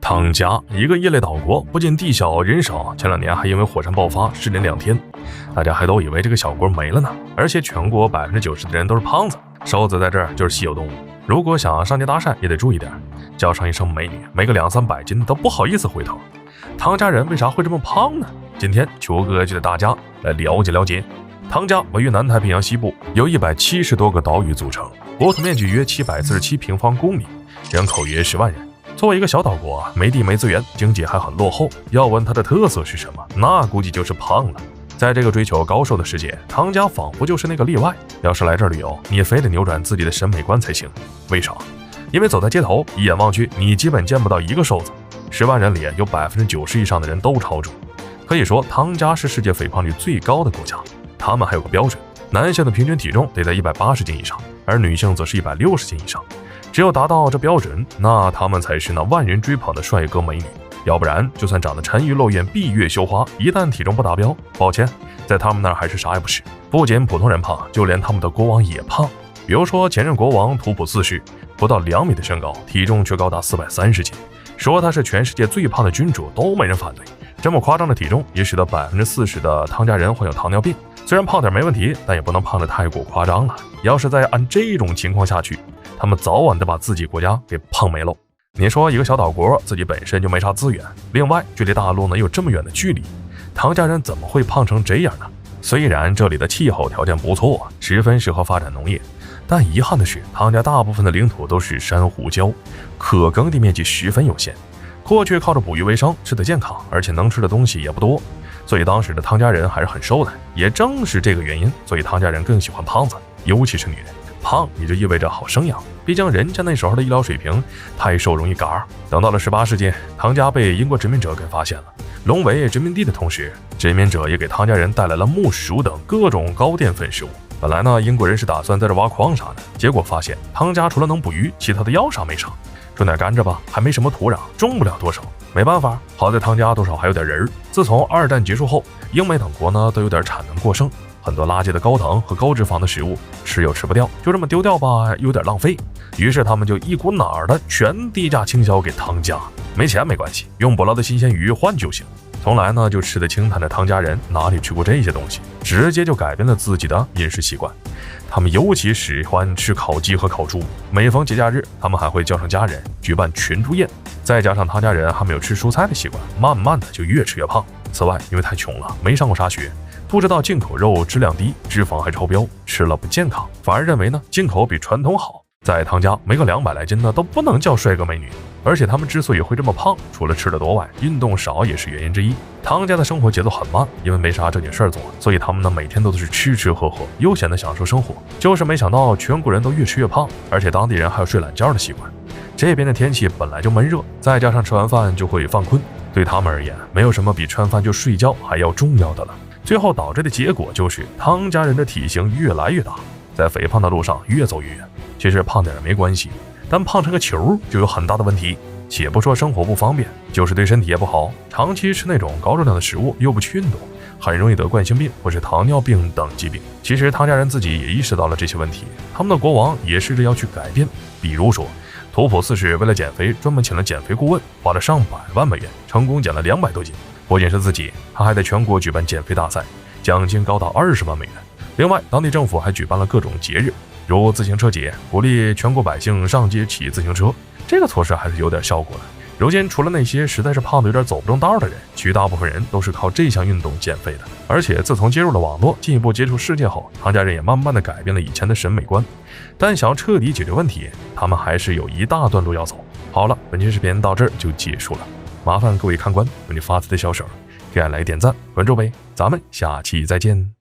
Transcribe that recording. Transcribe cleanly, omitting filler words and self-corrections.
汤加，一个异类岛国，不仅地小人少，前2年还因为火山爆发失联2天，大家还都以为这个小国没了呢。而且全国90%的人都是胖子，瘦子在这儿就是稀有动物。如果想上街搭讪，也得注意点，叫上一声美女，没个200-300斤都不好意思回头。汤加人为啥会这么胖呢？今天球哥就带大家来了解了解。汤加位于南太平洋西部，由170多个岛屿组成，国土面积约747平方公里，人口约10万人。作为一个小岛国，没地没资源，经济还很落后。要问它的特色是什么，那估计就是胖了。在这个追求高瘦的世界，汤加仿佛就是那个例外。要是来这儿旅游，你非得扭转自己的审美观才行。为啥？因为走在街头，一眼望去，你基本见不到一个瘦子。10万人里有90%以上的人都超重。可以说，汤加是世界肥胖率最高的国家。他们还有个标准，男性的平均体重得在180斤以上，而女性则是160斤以上。只有达到这标准，那他们才是那万人追捧的帅哥美女。要不然，就算长得沉鱼落雁、闭月羞花，一旦体重不达标，抱歉，在他们那儿还是啥也不是。不仅普通人胖，就连他们的国王也胖。比如说前任国王图普4世，不到2米的身高，体重却高达430斤。说他是全世界最胖的君主，都没人反对。这么夸张的体重，也使得40%的汤加人患有糖尿病。虽然胖点没问题，但也不能胖得太过夸张了。要是再按这种情况下去，他们早晚得把自己国家给胖没喽。你说一个小岛国自己本身就没啥资源，另外距离大陆呢有这么远的距离，汤加人怎么会胖成这样呢？虽然这里的气候条件不错，十分适合发展农业，但遗憾的是，汤加大部分的领土都是珊瑚礁，可耕地面积十分有限。过去靠着捕鱼为生，吃得健康，而且能吃的东西也不多，所以当时的汤加人还是很瘦的。也正是这个原因，所以汤加人更喜欢胖子，尤其是女人。胖也就意味着好生养，毕竟人家那时候的医疗水平太瘦容易嘎。等到了18世纪，汤加被英国殖民者给发现了，沦为殖民地的同时，殖民者也给汤加人带来了木薯等各种高淀粉食物。本来呢，英国人是打算在这挖矿啥的，结果发现汤加除了能捕鱼，其他的要啥没啥。种点甘蔗吧，还没什么土壤，种不了多少。没办法，好在汤加多少还有点人。自从2战结束后，英美等国呢都有点产能过剩，很多垃圾的高糖和高脂肪的食物吃又吃不掉，就这么丢掉吧，有点浪费。于是他们就一股脑儿的全低价倾销给汤加。没钱没关系，用捕捞的新鲜鱼换就行。从来呢就吃得清淡的汤加人哪里吃过这些东西，直接就改变了自己的饮食习惯。他们尤其喜欢吃烤鸡和烤猪，每逢节假日，他们还会叫上家人举办群猪宴。再加上汤加人还没有吃蔬菜的习惯，慢慢的就越吃越胖。此外，因为太穷了，没上过啥学，不知道进口肉质量低，脂肪还超标，吃了不健康，反而认为呢进口比传统好。在汤加没个200来斤呢都不能叫帅哥美女。而且他们之所以会这么胖，除了吃得多外，运动少也是原因之一。汤加的生活节奏很慢，因为没啥正经事儿做，所以他们呢每天都是吃吃喝喝，悠闲的享受生活。就是没想到全国人都越吃越胖，而且当地人还有睡懒觉的习惯。这边的天气本来就闷热，再加上吃完饭就会犯困，对他们而言，没有什么比吃完饭就睡觉还要重要的了。最后导致的结果就是汤加人的体型越来越大，在肥胖的路上越走越远。其实胖点没关系，但胖成个球就有很大的问题。且不说生活不方便，就是对身体也不好。长期吃那种高热量的食物，又不去运动，很容易得冠心病或是糖尿病等疾病。其实汤加人自己也意识到了这些问题，他们的国王也试着要去改变。比如说图普4世为了减肥，专门请了减肥顾问，花了上百万美元，成功减了200多斤。不仅是自己，他还在全国举办减肥大赛，奖金高达20万美元。另外，当地政府还举办了各种节日，如自行车节，鼓励全国百姓上街骑自行车。这个措施还是有点效果的。如今除了那些实在是胖得有点走不动道的人，其余大部分人都是靠这项运动减肥的。而且自从接入了网络，进一步接触世界后，汤加人也慢慢的改变了以前的审美观。但想要彻底解决问题，他们还是有一大段路要走。好了，本期视频到这儿就结束了，麻烦各位看官用你发财的小手给俺来点赞关注呗，咱们下期再见。